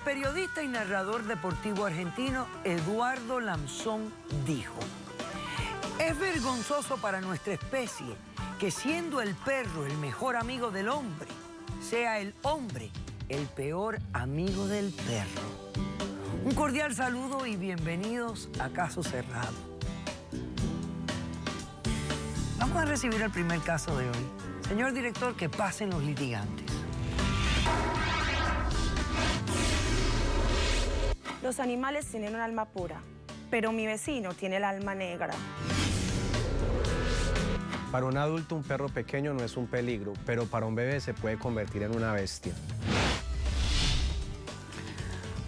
periodista y narrador deportivo argentino Eduardo Lanzón dijo: es vergonzoso para nuestra especie que, siendo el perro el mejor amigo del hombre, sea el hombre el peor amigo del perro. Un cordial saludo y bienvenidos a Caso Cerrado. Vamos a recibir el primer caso de hoy. Señor director, que pasen los litigantes. Los animales tienen un alma pura, pero mi vecino tiene el alma negra. Para un adulto, un perro pequeño no es un peligro, pero para un bebé se puede convertir en una bestia.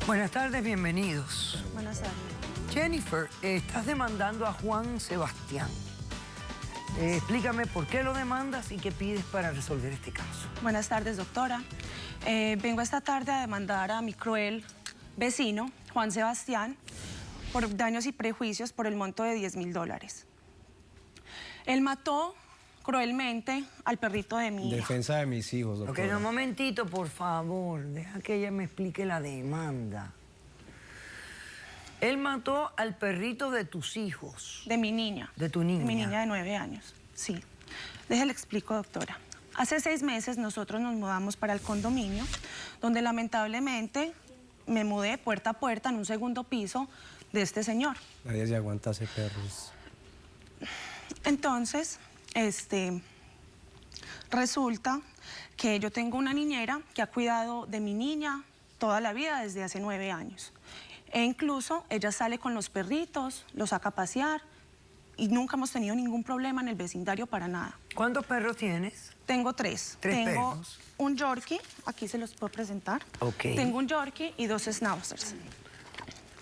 Buenas tardes, bienvenidos. Buenas tardes. Jennifer, estás demandando a Juan Sebastián. Explícame por qué lo demandas y qué pides para resolver este caso. Buenas tardes, doctora. Vengo esta tarde a demandar a mi cruel vecino, Juan Sebastián, por daños y prejuicios por el monto de $10.000. Él mató cruelmente al perrito de mi hija. Defensa de mis hijos, doctora. Ok, un momentito, por favor. Deja que ella me explique la demanda. Él mató al perrito de tus hijos. De mi niña. De tu niña. De mi niña de 9 años, sí. Déjale explico, doctora. Hace 6 meses nosotros nos mudamos para el condominio, donde lamentablemente me mudé puerta a puerta en un segundo piso de este señor. Nadie se aguanta ese perros. Entonces, resulta que yo tengo una niñera que ha cuidado de mi niña toda la vida desde hace 9 años. E incluso ella sale con los perritos, los saca a pasear y nunca hemos tenido ningún problema en el vecindario para nada. ¿Cuántos perros tienes? Tengo 3. ¿Tres Tengo perros? un Yorkie, aquí se los puedo presentar. Ok. Tengo un Yorkie y 2 Schnauzers.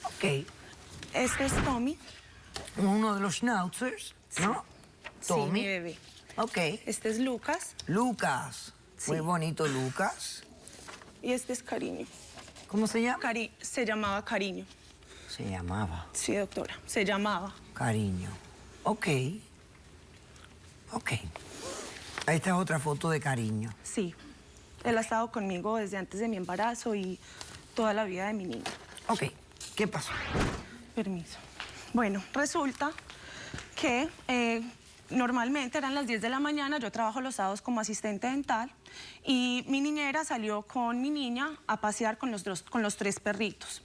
Ok. Este es Tommy. Uno de los schnauzers, ¿no? Tommy. Sí, mi bebé. Ok. Este es Lucas Lucas. Sí. Muy bonito, Lucas. y este es Cariño. ¿Cómo se llama? Se llamaba Cariño. Se llamaba Sí, doctora, se llamaba. Cariño. Ok. Ok. Ahí está otra foto de Cariño. Sí, él ha estado conmigo desde antes de mi embarazo y toda la vida de mi niña. Ok. ¿Qué pasó? Permiso. Bueno, resulta que normalmente eran las 10 de la mañana, yo trabajo los sábados como asistente dental y mi niñera salió con mi niña a pasear con los 3 perritos.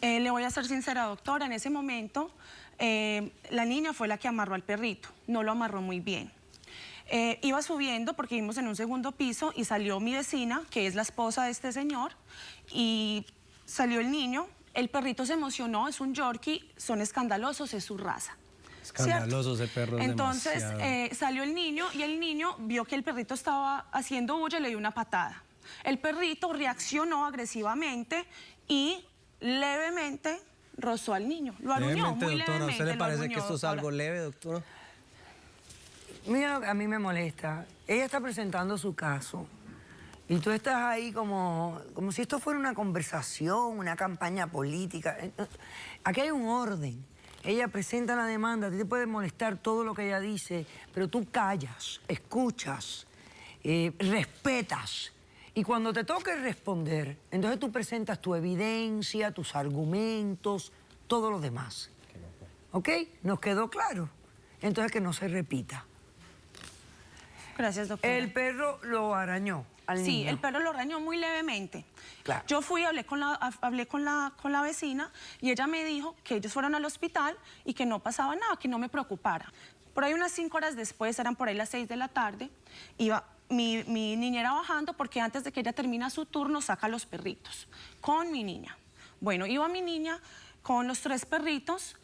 Le voy a ser sincera, doctora, en ese momento la niña fue la que amarró al perrito, no lo amarró muy bien. Iba subiendo porque vivimos en un segundo piso y salió mi vecina, que es la esposa de este señor, y salió el niño. El perrito se emocionó, es un Yorkie, son escandalosos, es su raza. Escandalosos de perros. Entonces salió el niño y el niño vio que el perrito estaba haciendo bulla y le dio una patada. El perrito reaccionó agresivamente y levemente rozó al niño. Lo aruñó muy levemente. ¿A usted le parece que esto es algo leve, doctora? Mira, a mí me molesta. Ella está presentando su caso y tú estás ahí como si esto fuera una conversación, una campaña política. Aquí hay un orden. Ella presenta la demanda, a ti te puede molestar todo lo que ella dice, pero tú callas, escuchas, respetas. Y cuando te toque responder, entonces tú presentas tu evidencia, tus argumentos, todo lo demás. ¿Ok? ¿Nos quedó claro? Entonces que no se repita. Gracias, doctora. El perro lo arañó al niño. Sí, el perro lo arañó muy levemente. Claro. Yo fui, hablé con la vecina y ella me dijo que ellos fueron al hospital y que no pasaba nada, que no me preocupara. Por ahí unas 5 horas después, eran por ahí las 6 de la tarde, iba mi niñera bajando porque antes de que ella termina su turno saca los perritos con mi niña. Bueno, iba mi niña con los 3 perritos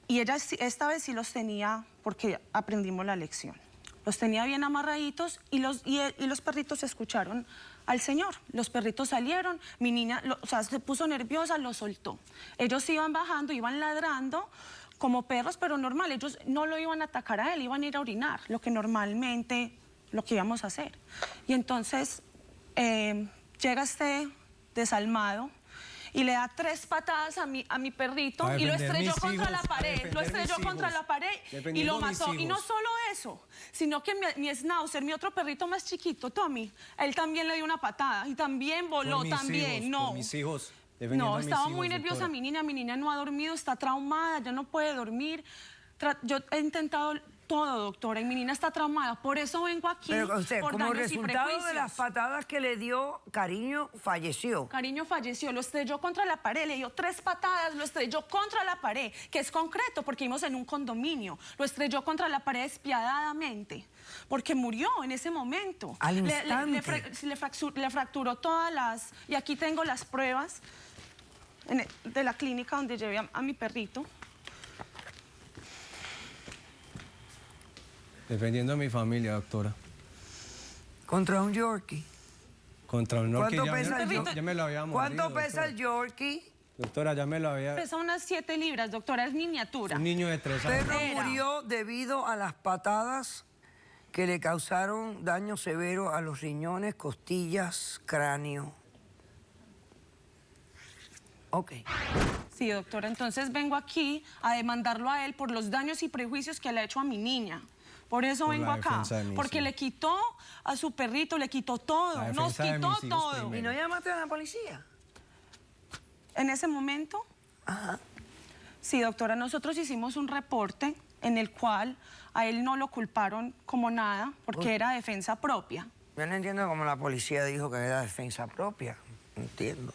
y ella esta vez sí los tenía porque aprendimos la lección. Los tenía bien amarraditos y los perritos escucharon al señor. Los perritos salieron, mi niña se puso nerviosa, lo soltó. Ellos iban bajando, iban ladrando como perros, pero normal. Ellos no lo iban a atacar a él, iban a ir a orinar, lo que normalmente lo que íbamos a hacer. Y entonces llega este desalmado y le da 3 patadas a mi perrito A y lo defender estrelló mis contra la hijos, a pared. Lo defender estrelló mis contra hijos, la pared y defendiendo lo mis mató. Y no hijos. solo eso, sino que mi Schnauzer, mi otro perrito más chiquito, Tommy, él también le dio una patada y también voló, Por mis también. hijos, no. por mis hijos. Defendiendo No, a mis estaba hijos, muy nerviosa doctora. mi niña no ha dormido, está traumada, ya no puede dormir. Yo he intentado todo, doctora, y mi niña está traumada. Por eso vengo aquí. Pero usted, por como daños y resultado de prejuicios. las patadas que le dio, Cariño falleció. Cariño falleció, lo estrelló contra la pared, le dio 3 patadas, lo estrelló contra la pared, que es concreto porque vivimos en un condominio. Lo estrelló contra la pared despiadadamente, porque murió en ese momento. Al instante. Le fracturó todas las... Y aquí tengo las pruebas de la clínica donde llevé a mi perrito. Defendiendo a mi familia, doctora. Contra un Yorkie. Contra un Yorkie. ¿Cuánto pesa el Yorkie? Ya me lo había mordido, ¿Cuánto pesa doctora. el Yorkie? Doctora, ya me lo había... Pesa unas 7 libras, doctora, es miniatura. Un niño de 3 años. Perro Era. murió debido a las patadas que le causaron daño severo a los riñones, costillas, cráneo. Ok. Sí, doctora, entonces vengo aquí a demandarlo a él por los daños y prejuicios que le ha hecho a mi niña. Por eso Por vengo la acá, defensa de mis porque hijos. le quitó a su perrito, le quitó todo, La nos defensa de quitó mis hijos todo. primero. ¿Y no llamaste a la policía? En ese momento, Ajá. sí, doctora, nosotros hicimos un reporte en el cual a él no lo culparon como nada, porque era defensa propia. Yo no entiendo cómo la policía dijo que era defensa propia. No entiendo.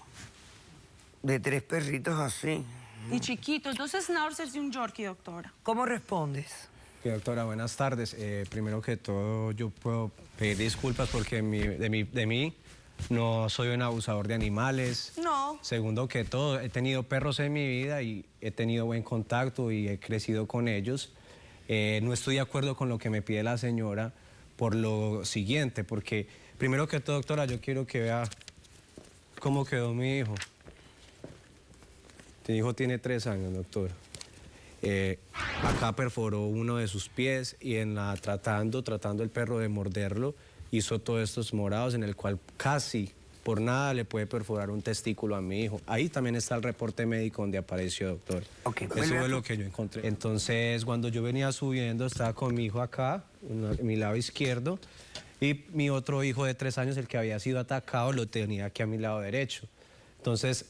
De 3 perritos así. Y chiquitos, 2 schnauzers y un yorkie, doctora. ¿Cómo respondes? Ok, doctora, buenas tardes. Primero que todo, yo puedo pedir disculpas porque de mí no soy un abusador de animales. No. Segundo que todo, he tenido perros en mi vida y he tenido buen contacto y he crecido con ellos. No estoy de acuerdo con lo que me pide la señora por lo siguiente, porque primero que todo, doctora, yo quiero que vea cómo quedó mi hijo. Mi hijo tiene 3 años, doctora. Acá perforó uno de sus pies y tratando el perro de morderlo, hizo todos estos morados en el cual casi por nada le puede perforar un testículo a mi hijo. Ahí también está el reporte médico donde apareció, doctor. Ok, Eso vuelve a es tu- lo que yo encontré. Entonces, cuando yo venía subiendo, estaba con mi hijo acá, en mi lado izquierdo, y mi otro hijo de 3 años, el que había sido atacado, lo tenía aquí a mi lado derecho. Entonces,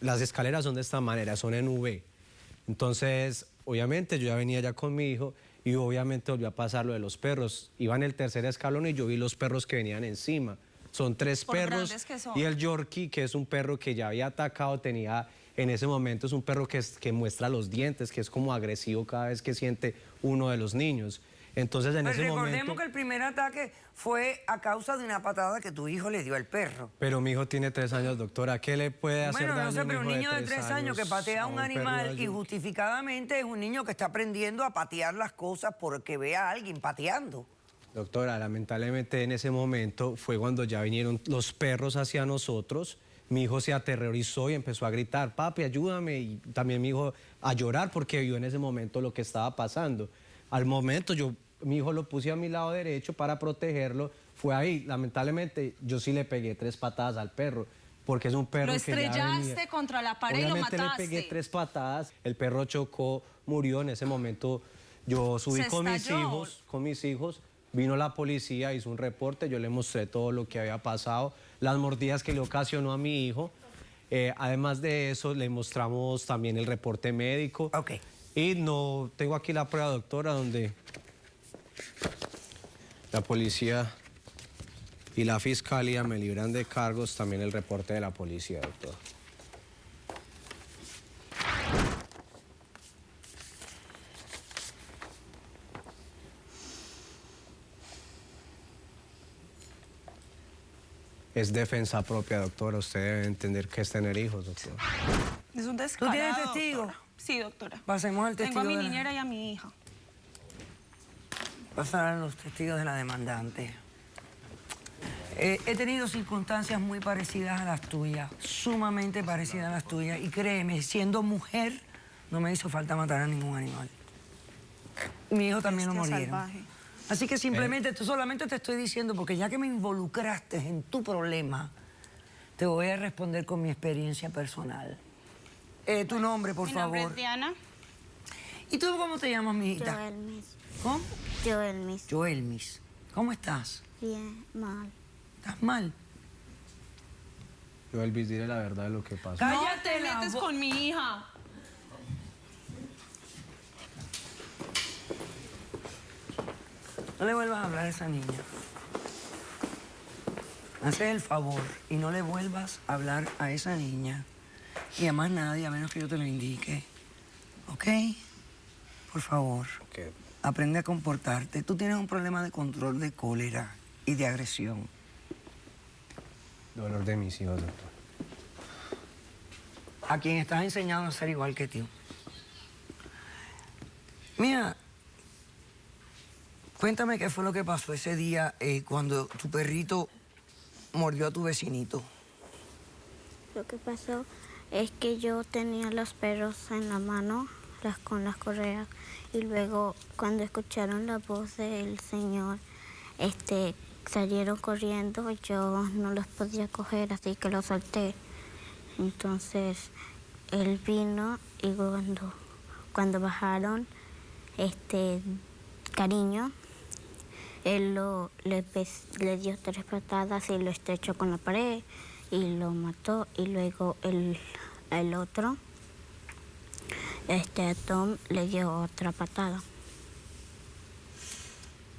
las escaleras son de esta manera, son en V. Entonces, obviamente, yo ya venía ya con mi hijo y obviamente volvió a pasar lo de los perros. Iba en el 3er escalón y yo vi los perros que venían encima. Son 3 Por perros grandes que son. y el Yorkie, que es un perro que ya había atacado, tenía... En ese momento es un perro que muestra los dientes, que es como agresivo cada vez que siente uno de los niños. Entonces, en Pues ese recordemos momento... que el primer ataque fue a causa de una patada que tu hijo le dio al perro. Pero mi hijo tiene 3 años, doctora. ¿Qué le puede hacer Bueno, daño no sé, a pero un hijo niño de 3 años que patea a un perro animal de y ayuda? justificadamente es un niño que está aprendiendo a patear las cosas porque ve a alguien pateando. Doctora, lamentablemente en ese momento fue cuando ya vinieron los perros hacia nosotros. Mi hijo se aterrorizó y empezó a gritar, papi, ayúdame. Y también mi hijo a llorar porque vio en ese momento lo que estaba pasando. Al momento mi hijo lo puse a mi lado derecho para protegerlo. Fue ahí, lamentablemente yo sí le pegué 3 patadas al perro. Porque es un perro Lo que ya venía. estrellaste contra la pared y lo Obviamente mataste. le pegué 3 patadas. El perro chocó, murió en ese momento. Yo subí Se con estalló. mis hijos. Vino la policía, hizo un reporte, yo le mostré todo lo que había pasado, las mordidas que le ocasionó a mi hijo. Además de eso, le mostramos también el reporte médico. Ok. Y no tengo aquí la prueba, doctora, donde la policía y la fiscalía me libran de cargos, también el reporte de la policía, doctor. Es defensa propia, doctora. Usted debe entender que es tener hijos, doctor. Es un ¿Tú descarado, tienes testigo? doctora. Sí, doctora. Pasemos al Tengo testigo a mi de la- niñera y a mi hija. Pasar a los testigos de la demandante. He tenido circunstancias muy parecidas a las tuyas, sumamente parecidas a las tuyas. Y créeme, siendo mujer, no me hizo falta matar a ningún animal. Mi hijo también lo Bestia murieron. salvaje. Así que simplemente, tú solamente te estoy diciendo, porque ya que me involucraste en tu problema, Te voy a responder con mi experiencia personal. Tu nombre, por favor. Mi nombre es Diana. ¿Y tú cómo te llamas, mijita? Joelmis. ¿Cómo? Joelmis. Joelmis. ¿Cómo estás? Bien, mal. ¿Estás mal? Yo, Elvis, dile la verdad de lo que pasó. No Cállate te la metes bo- con mi hija. No le vuelvas a hablar a esa niña. Haces el favor y no le vuelvas a hablar a esa niña. Y a más nadie, a menos que yo te lo indique. ¿Ok? Por favor. Ok. Aprende a comportarte. Tú tienes un problema de control de cólera y de agresión. Dolor de mis hijos, doctor. A quien estás enseñando a ser igual que tú. Mira, cuéntame qué fue lo que pasó ese día cuando tu perrito mordió a tu vecinito. Lo que pasó es que yo tenía los perros en la mano, con las correas, y luego cuando escucharon la voz del señor, salieron corriendo y yo no los podía coger, así que los solté. Entonces él vino y cuando bajaron, Cariño, él le dio 3 patadas y lo estrechó con la pared y lo mató. Y luego el otro, Tom, le dio otra patada.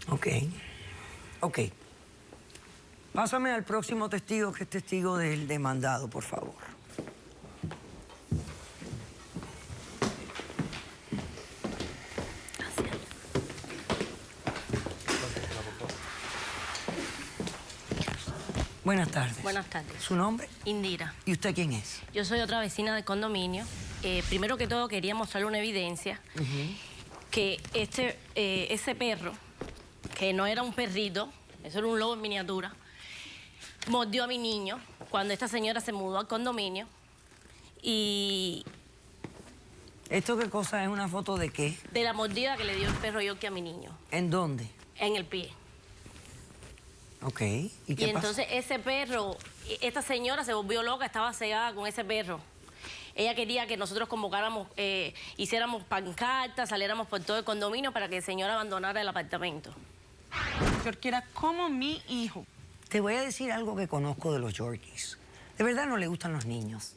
Ok. Ok. Pásame al próximo testigo, que es testigo del demandado, por favor. Buenas tardes. Buenas tardes. ¿Su nombre? Indira. ¿Y usted quién es? Yo soy otra vecina del condominio. Primero que todo quería mostrarle una evidencia que ese perro, que no era un perrito, eso era un lobo en miniatura, mordió a mi niño cuando esta señora se mudó al condominio. Y ¿Esto qué cosa es? ¿Una foto de qué? de la mordida que le dio el perro Yorkie a mi niño, ¿En dónde? en el pie. Ok. ¿Y qué Y pasa? entonces ese perro, esta señora se volvió loca, estaba cegada con ese perro. Ella quería que nosotros convocáramos, hiciéramos pancartas, saliéramos por todo el condominio para que el señor abandonara el apartamento. Yorkie era como mi hijo. Te voy a decir algo que conozco de los Yorkies. De verdad no le gustan los niños.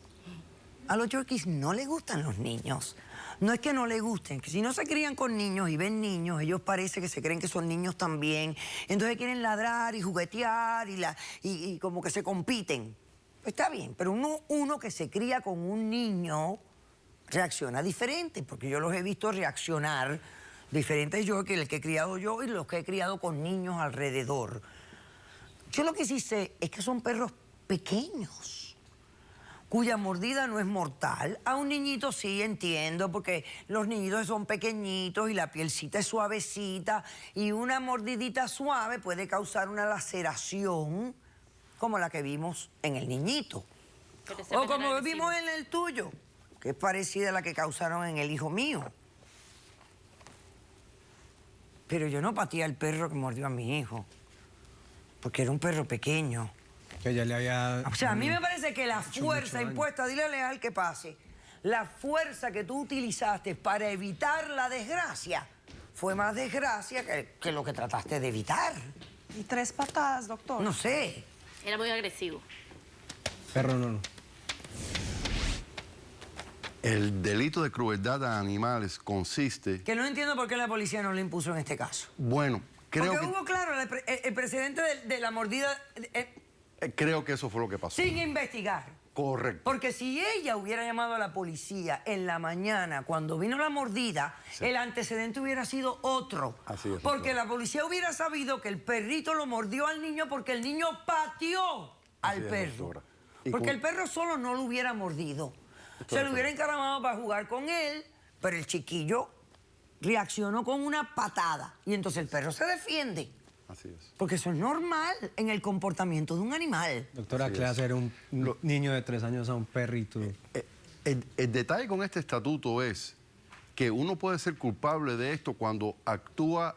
A los Yorkies no les gustan los niños. No es que no les gusten, que si no se crían con niños y ven niños, ellos parece que se creen que son niños también. Entonces quieren ladrar y juguetear y como que se compiten. Está bien, pero uno que se cría con un niño reacciona diferente, porque yo los he visto reaccionar diferentes Yorkies, el que he criado yo y los que he criado con niños alrededor. Yo lo que sí sé es que son perros pequeños, cuya mordida no es mortal. A un niñito sí entiendo, porque los niñitos son pequeñitos y la pielcita es suavecita y una mordidita suave puede causar una laceración como la que vimos en el niñito. Pero ese O perro como era vimos en el tuyo, que es parecida a la que causaron en el hijo mío. Pero yo no pateé al perro que mordió a mi hijo, porque era un perro pequeño. Que ya le había... O sea, a mí me parece que la mucho fuerza daño. impuesta, dile a Leal que pase, la fuerza que tú utilizaste para evitar la desgracia fue más desgracia que lo que trataste de evitar. Y 3 patadas, doctor. No sé. Era muy agresivo. Perro no. El delito de crueldad a animales consiste... Que no entiendo por qué la policía no lo impuso en este caso. Bueno, creo Porque que, hubo, claro, el presidente de la mordida creo que eso fue lo que pasó. sin investigar. Correcto. Porque si ella hubiera llamado a la policía en la mañana, cuando vino la mordida, el antecedente hubiera sido otro. Así es, Porque doctora. la policía hubiera sabido que el perrito lo mordió al niño porque el niño pateó al Así es, perro. doctora. Y Porque con- el perro solo no lo hubiera mordido. Se lo hubiera encaramado para jugar con él, pero el chiquillo reaccionó con una patada. Y entonces el perro se defiende. Así es. Porque eso es normal en el comportamiento de un animal. Doctora, Así ¿qué le es. hacer un niño de 3 años a un perrito? El detalle con este estatuto es que uno puede ser culpable de esto cuando actúa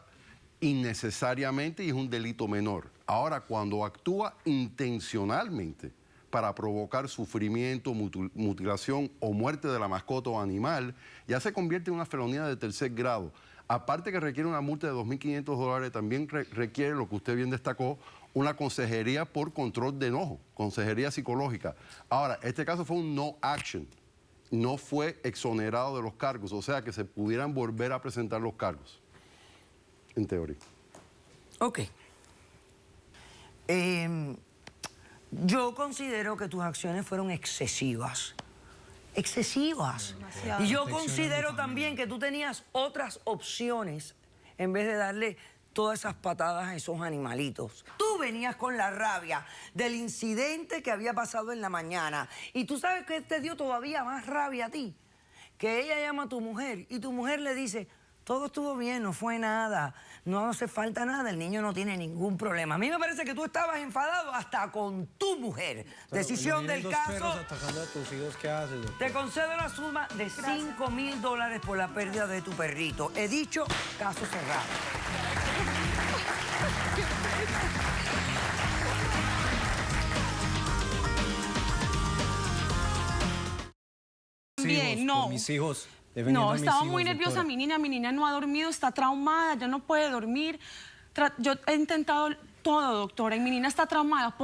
innecesariamente y es un delito menor. Ahora, cuando actúa intencionalmente para provocar sufrimiento, mutilación o muerte de la mascota o animal, ya se convierte en una felonía de tercer grado. Aparte que requiere una multa de $2.500, también requiere, lo que usted bien destacó, una consejería por control de enojo, consejería psicológica. Ahora, este caso fue un no action, no fue exonerado de los cargos, o sea que se pudieran volver a presentar los cargos, en teoría. Ok. Yo considero que tus acciones fueron excesivas. Excesivas. Demasiado. Y yo considero también que tú tenías otras opciones en vez de darle todas esas patadas a esos animalitos. Tú venías con la rabia del incidente que había pasado en la mañana. Y tú sabes que te dio todavía más rabia a ti. Que ella llama a tu mujer y tu mujer le dice, todo estuvo bien, no fue nada, no hace falta nada, el niño no tiene ningún problema. A mí me parece que tú estabas enfadado hasta con tu mujer. Pero Decisión vienen del dos caso. perros atacando a tus hijos, ¿qué haces, doctor? Te concedo la suma de $5.000 por la pérdida de tu perrito. He dicho, caso cerrado. Bien, no. Por mis hijos. Defendiendo No, a mis estaba hijos, muy nerviosa doctora. mi niña no ha dormido, está traumada, ya no puede dormir. Yo he intentado todo, doctora, y mi niña está traumada.